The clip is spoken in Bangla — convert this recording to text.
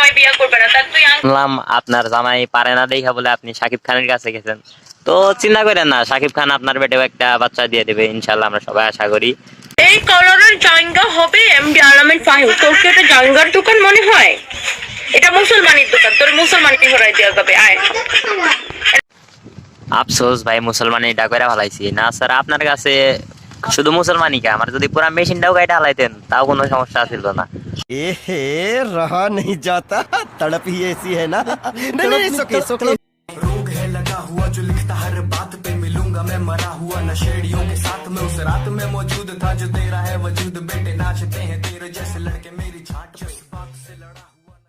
জামাই বিয়ে করবে না, তার তুই শুনলাম আপনার জামাই পারে না দেখা বলে আপনি শাকিব খানের কাছে গেছেন। তো চিন্তা করেন না, শাকিব খান আপনার পেটেও একটা বাচ্চা দিয়ে দেবে ইনশাল্লাহ, আমরা সবাই আশা করি। এই কালারের জায়গা হবে এমডি আলামিন ফাহিম। তোর কি এটা জায়গার দোকান মনে হয়? এটা মুসলমানের দোকান, তোর মুসলমানিতে হরাই দেওয়া যাবে। আয় আফসোস ভাই, মুসলমান এটা করে ভালাইছি না স্যার। আপনার কাছে শুধু মুসলমানই কে, আমার যদি পুরা মেশিনটাও গাইটা হালাইতেন তাও কোনো সমস্যা ছিল না। एहे रहा नहीं जाता, तड़प ही ऐसी है ना। नहीं नहीं सोके सोके रोग है लगा हुआ जो लिखता हर बात पे, मिलूंगा मैं मरा हुआ नशेड़ियों के साथ में, उस रात में मौजूद था जो तेरा है वजूद, बेटे नाचते हैं तेरे जैसे लड़के मेरी छाट